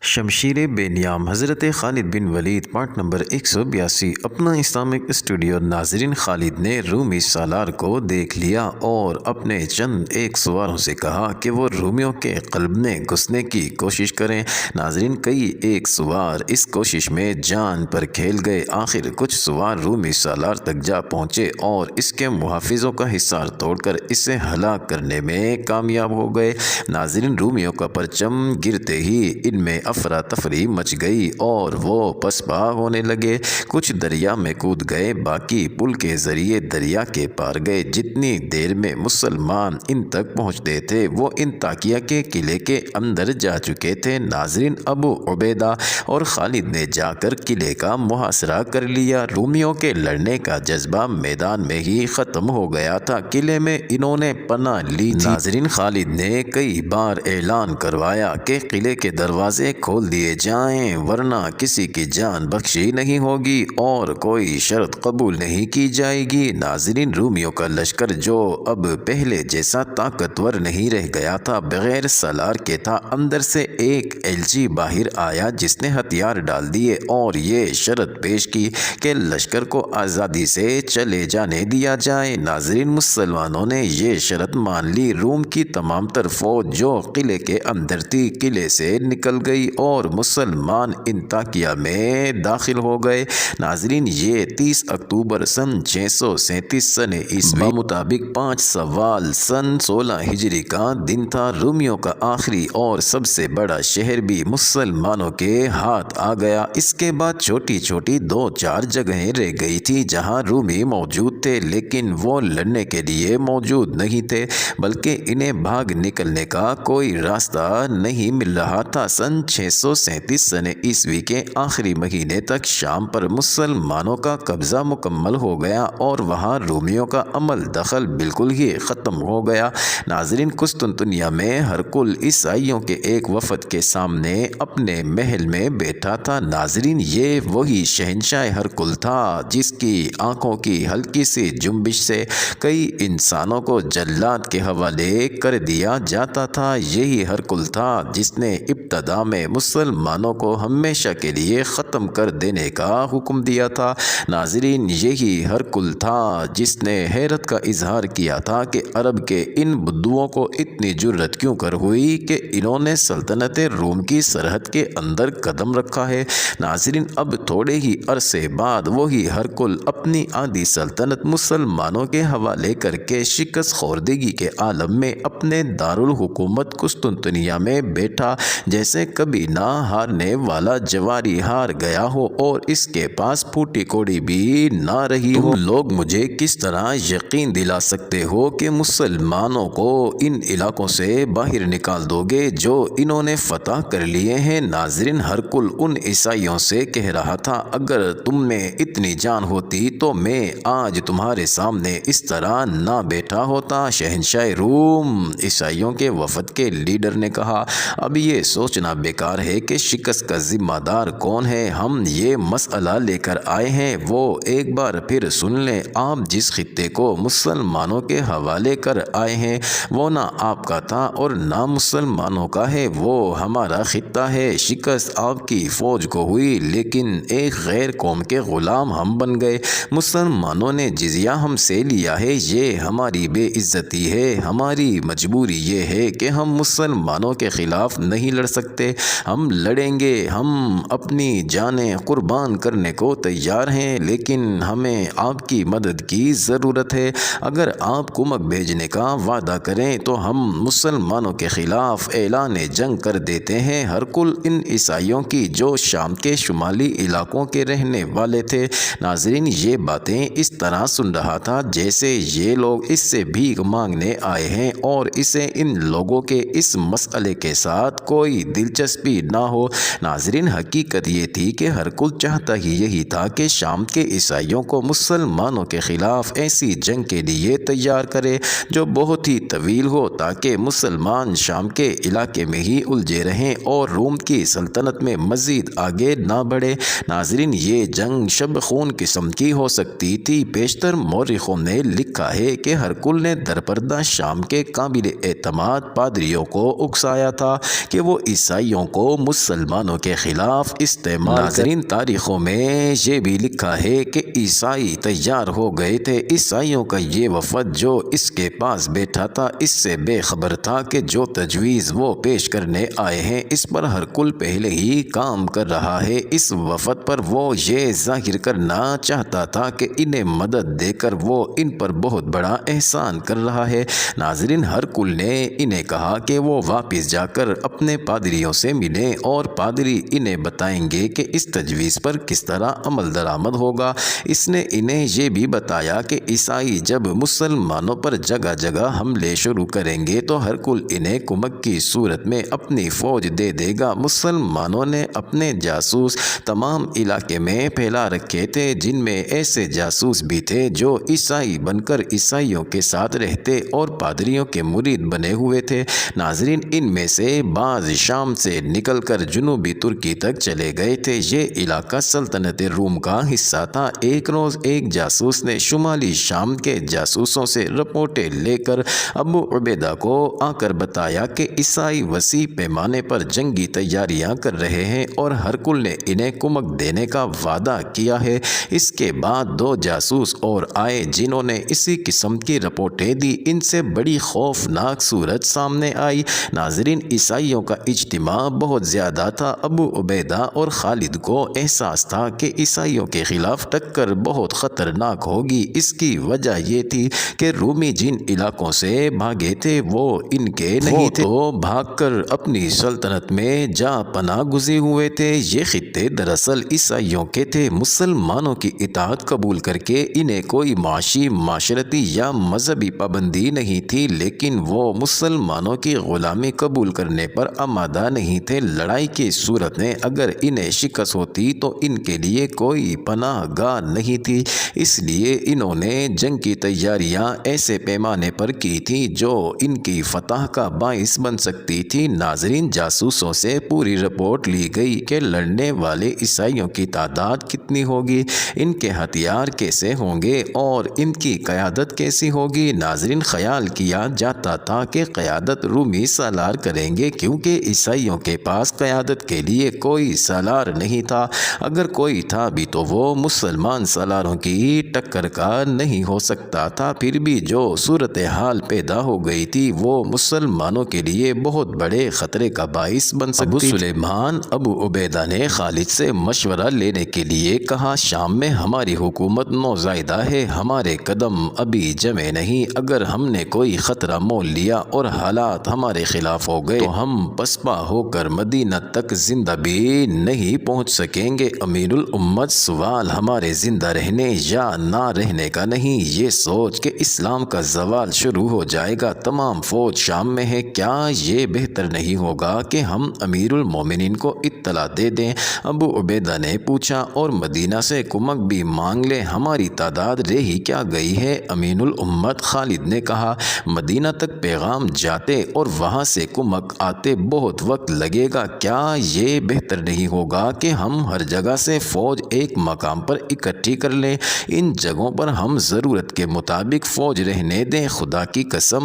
شمشیر بے نیام حضرت خالد بن ولید part number 182 اپنا اسلامک اسٹوڈیو۔ ناظرین، خالد نے رومی سالار کو دیکھ لیا اور اپنے چند ایک سواروں سے کہا کہ وہ رومیوں کے قلب میں گھسنے کی کوشش کریں۔ ناظرین، کئی ایک سوار اس کوشش میں جان پر کھیل گئے۔ آخر کچھ سوار رومی سالار تک جا پہنچے اور اس کے محافظوں کا حصار توڑ کر اسے ہلاک کرنے میں کامیاب ہو گئے۔ ناظرین، رومیوں کا پرچم گرتے ہی ان میں افراتفری مچ گئی اور وہ پس پا ہونے لگے۔ کچھ دریا میں کود گئے، باقی پل کے ذریعے دریا کے پار گئے۔ جتنی دیر میں مسلمان ان تک پہنچتے تھے وہ انطاکیہ کے قلعے کے اندر جا چکے تھے۔ ناظرین، ابو عبیدہ اور خالد نے جا کر قلعے کا محاصرہ کر لیا۔ رومیوں کے لڑنے کا جذبہ میدان میں ہی ختم ہو گیا تھا۔ قلعے میں انہوں نے پناہ لی تھی۔ ناظرین، خالد نے کئی بار اعلان کروایا کہ قلعے کے دروازے کھول دیے جائیں ورنہ کسی کی جان بخشی نہیں ہوگی اور کوئی شرط قبول نہیں کی جائے گی۔ ناظرین، رومیوں کا لشکر جو اب پہلے جیسا طاقتور نہیں رہ گیا تھا، بغیر سالار کے تھا۔ اندر سے ایک ایلچی باہر آیا جس نے ہتھیار ڈال دیے اور یہ شرط پیش کی کہ لشکر کو آزادی سے چلے جانے دیا جائے۔ ناظرین، مسلمانوں نے یہ شرط مان لی۔ روم کی تمام تر فوج جو قلعے کے اندر تھی قلعے سے نکل گئی اور مسلمان انطاکیہ میں داخل ہو گئے۔ ناظرین، یہ 30 اکتوبر سن 637 سن عیسوی مطابق 5 سوال سن 16 ہجری کا دن تھا۔ رومیوں کا آخری اور سب سے بڑا شہر بھی مسلمانوں کے ہاتھ آ گیا۔ اس کے بعد چھوٹی چھوٹی 2-4 جگہیں رہ گئی تھی جہاں رومی موجود تھے، لیکن وہ لڑنے کے لیے موجود نہیں تھے بلکہ انہیں بھاگ نکلنے کا کوئی راستہ نہیں مل رہا تھا۔ سن 637 سن عیسوی کے آخری مہینے تک شام پر مسلمانوں کا قبضہ مکمل ہو گیا اور وہاں رومیوں کا عمل دخل بالکل ہی ختم ہو گیا۔ ناظرین، قسطنطنیہ میں ہرقل عیسائیوں کے ایک وفد کے سامنے اپنے محل میں بیٹھا تھا۔ ناظرین، یہ وہی شہنشاہ ہرقل تھا جس کی آنکھوں کی ہلکی سی جنبش سے کئی انسانوں کو جلاد کے حوالے کر دیا جاتا تھا۔ یہی ہرقل تھا جس نے ابتدا میں مسلمانوں کو ہمیشہ کے لیے ختم کر دینے کا حکم دیا تھا۔ ناظرین، یہی ہرقل تھا جس نے حیرت کا اظہار کیا تھا کہ عرب کے ان بدوؤں کو اتنی جرأت کیوں کر ہوئی کہ انہوں نے سلطنت روم کی سرحد کے اندر قدم رکھا ہے۔ ناظرین، اب تھوڑے ہی عرصے بعد وہی ہرقل اپنی آدھی سلطنت مسلمانوں کے حوالے کر کے شکست خوردگی کے عالم میں اپنے دارالحکومت قسطنطنیہ میں بیٹھا، جیسے کبھی نہ ہارنے والا جواری ہار گیا ہو اور اس کے پاس پھوٹی کوڑی بھی نہ رہی ہو۔ تم لوگ مجھے کس طرح یقین دلا سکتے ہو کہ مسلمانوں کو ان علاقوں سے باہر نکال دو گے جو انہوں نے فتح کر لیے ہیں؟ ناظرین، ہرقل ان عیسائیوں سے کہہ رہا تھا، اگر تم میں اتنی جان ہوتی تو میں آج تمہارے سامنے اس طرح نہ بیٹھا ہوتا۔ شہنشاہ روم عیسائیوں کے وفد کے لیڈر نے کہا، اب یہ سوچنا بیکار ہے کہ شکست کا ذمہ دار کون ہے۔ ہم یہ مسئلہ لے کر آئے ہیں، وہ ایک بار پھر سن لیں۔ آپ جس خطے کو مسلمانوں کے حوالے کر آئے ہیں وہ نہ آپ کا تھا اور نہ مسلمانوں کا ہے، وہ ہمارا خطہ ہے۔ شکست آپ کی فوج کو ہوئی لیکن ایک غیر قوم کے غلام ہم بن گئے۔ مسلمانوں نے جزیہ ہم سے لیا ہے، یہ ہماری بے عزتی ہے۔ ہماری مجبوری یہ ہے کہ ہم مسلمانوں کے خلاف نہیں لڑ سکتے۔ ہم لڑیں گے، ہم اپنی جانیں قربان کرنے کو تیار ہیں، لیکن ہمیں آپ کی مدد کی ضرورت ہے۔ اگر آپ کمک بھیجنے کا وعدہ کریں تو ہم مسلمانوں کے خلاف اعلان جنگ کر دیتے ہیں۔ ہرقل ان عیسائیوں کی جو شام کے شمالی علاقوں کے رہنے والے تھے۔ ناظرین، یہ باتیں اس طرح سن رہا تھا جیسے یہ لوگ اس سے بھیک مانگنے آئے ہیں اور اسے ان لوگوں کے اس مسئلے کے ساتھ کوئی دلچسپی نہ ہو۔ ناظرین، حقیقت یہ تھی کہ ہرقل چاہتا ہی یہی تھا کہ شام کے عیسائیوں کو مسلمانوں کے خلاف ایسی جنگ کے لیے تیار کرے جو بہت ہی طویل ہو تاکہ مسلمان شام کے علاقے میں ہی الجھے رہیں اور روم کی سلطنت میں مزید آگے نہ بڑھے۔ ناظرین، یہ جنگ شب خون قسم کی ہو سکتی تھی۔ بیشتر مورخوں نے لکھا ہے کہ ہرقل نے درپردہ شام کے قابل اعتماد پادریوں کو اکسایا تھا کہ وہ عیسائیوں کو مسلمانوں کے خلاف استعمال ناظرین تاریخوں میں یہ بھی لکھا ہے کہ عیسائی تیار ہو گئے تھے۔ عیسائیوں کا یہ وفد جو اس کے پاس بیٹھا تھا اس سے بے خبر تھا کہ جو تجویز وہ پیش کرنے آئے ہیں اس پر ہرکل پہلے ہی کام کر رہا ہے۔ اس وفد پر وہ یہ ظاہر کرنا چاہتا تھا کہ انہیں مدد دے کر وہ ان پر بہت بڑا احسان کر رہا ہے۔ ناظرین ہرکل نے انہیں کہا کہ وہ واپس جا کر اپنے پادریوں سے ملیں اور پادری انہیں بتائیں گے کہ اس تجویز پر کس طرح عمل درآمد ہوگا۔ اس نے انہیں یہ بھی بتایا کہ عیسائی جب مسلمانوں پر جگہ جگہ حملے شروع کریں گے تو ہرکل انہیں کمک کی صورت میں اپنی فوج دے دے گا۔ مسلمانوں نے اپنے جاسوس تمام علاقے میں پھیلا رکھے تھے، جن میں ایسے جاسوس بھی تھے جو عیسائی بن کر عیسائیوں کے ساتھ رہتے اور پادریوں کے مرید بنے ہوئے تھے۔ ناظرین ان میں سے بعض شام سے نکل کر جنوبی ترکی تک چلے گئے تھے۔ یہ علاقہ سلطنت روم کا حصہ تھا۔ ایک روز ایک جاسوس نے شمالی شام کے جاسوسوں سے رپورٹیں لے کر ابو عبیدہ کو آ کر بتایا کہ عیسائی وسیع پیمانے پر جنگی تیاریاں کر رہے ہیں اور ہرکل نے انہیں کمک دینے کا وعدہ کیا ہے۔ اس کے بعد دو جاسوس اور آئے جنہوں نے اسی قسم کی رپورٹیں دی۔ ان سے بڑی خوفناک صورت سامنے آئی۔ ناظرین عیسائیوں کا اجتماع بہت زیادہ تھا۔ ابو عبیدہ اور خالد کو احساس تھا کہ عیسائیوں کے خلاف ٹکر بہت خطرناک ہوگی۔ اس کی وجہ یہ تھی کہ رومی جن علاقوں سے بھاگے تھے وہ ان کے نہیں تھے، وہ بھاگ کر اپنی سلطنت میں جا پناہ گزین ہوئے تھے۔ یہ خطے دراصل عیسائیوں کے تھے۔ مسلمانوں کی اطاعت قبول کر کے انہیں کوئی معاشی، معاشرتی یا مذہبی پابندی نہیں تھی، لیکن وہ مسلمانوں کی غلامی قبول کرنے پر آمادہ نہیں تھے۔ لڑائی کی صورت میں اگر انہیں شکست ہوتی تو ان کے لیے کوئی پناہ گاہ نہیں تھی، اس لیے انہوں نے جنگ کی تیاریاں ایسے پیمانے پر کی تھی جو ان کی فتح کا باعث بن سکتی تھی۔ ناظرین جاسوسوں سے پوری رپورٹ لی گئی کہ لڑنے والے عیسائیوں کی تعداد کتنی ہوگی، ان کے ہتھیار کیسے ہوں گے اور ان کی قیادت کیسی ہوگی۔ ناظرین خیال کیا جاتا تھا کہ قیادت رومی سالار کریں گے، کیونکہ عیسائیوں کے پاس قیادت کے لیے کوئی سالار نہیں تھا۔ اگر کوئی تھا بھی تو وہ مسلمان سالاروں کی ٹکر کا نہیں ہو سکتا تھا۔ پھر بھی جو صورتحال پیدا ہو گئی تھی وہ مسلمانوں کے لیے بہت بڑے خطرے کا باعث بن سکتی تھی۔ ابو سلیمان ابو عبیدہ نے خالد سے مشورہ لینے کے لیے کہا، شام میں ہماری حکومت نوزائیدہ ہے، ہمارے قدم ابھی جمے نہیں۔ اگر ہم نے کوئی خطرہ مول لیا اور حالات ہمارے خلاف ہو گئے تو ہم پسپا ہو کر مدینہ تک زندہ بھی نہیں پہنچ سکیں گے۔ امیر الامت سوال ہمارے زندہ رہنے یا نہ رہنے کا نہیں، یہ سوچ کہ اسلام کا زوال شروع ہو جائے گا، تمام فوج شام میں ہے، کیا یہ بہتر نہیں ہوگا کہ ہم امیر المومنین کو اطلاع دے دیں؟ ابو عبیدہ نے پوچھا، اور مدینہ سے کمک بھی مانگ لیں، ہماری تعداد رہ ہی کیا گئی ہے؟ امین الامت خالد نے کہا، مدینہ تک پیغام جاتے اور وہاں سے کمک آتے بہت وقت لگے گا، کیا یہ بہتر نہیں ہوگا کہ ہم ہر جگہ سے فوج ایک مقام پر اکٹھی کر لیں؟ ان جگہوں پر ہم ضرورت کے مطابق فوج رہنے دیں۔ خدا کی قسم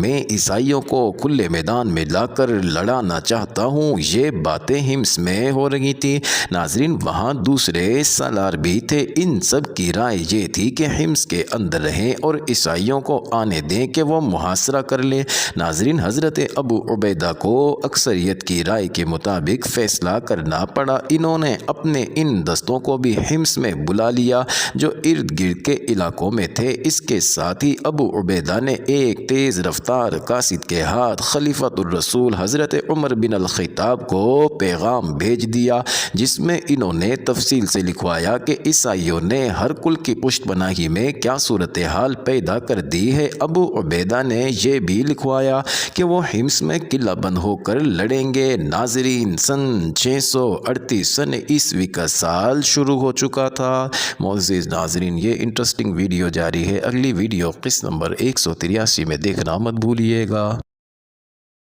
میں عیسائیوں کو کھلے میدان میں لا کر لڑانا چاہتا ہوں۔ یہ باتیں حمص میں ہو رہی تھی۔ ناظرین وہاں دوسرے سالار بھی تھے۔ ان سب کی رائے یہ تھی کہ حمص کے اندر رہیں اور عیسائیوں کو آنے دیں کہ وہ محاصرہ کر لیں۔ ناظرین حضرت ابو عبیدہ کو اکثریت کی رائے کے مطابق فیصلہ کرنا پڑا۔ انہوں نے اپنے ان دستوں کو بھی حمص میں بلا لیا جو ارد گرد کے علاقوں میں تھے۔ اس کے ساتھ ہی ابو عبیدہ نے ایک تیز رفتار قاصد کے ہاتھ خلیفۃ الرسول حضرت عمر بن الخطاب کو پیغام بھیج دیا، جس میں انہوں نے تفصیل سے لکھوایا کہ عیسائیوں نے ہرکل کی پشت پناہی میں کیا صورتحال پیدا کر دی ہے۔ ابو عبیدہ نے یہ بھی لکھوایا کہ وہ حمص میں قلعہ بند ہو کر لڑیں گے۔ ناظرین سن 638 عیسوی کا سال شروع ہو چکا تھا۔ معزز ناظرین یہ انٹرسٹنگ ویڈیو جاری ہے، اگلی ویڈیو قسط نمبر 183 میں دیکھنا مت بھولیے گا۔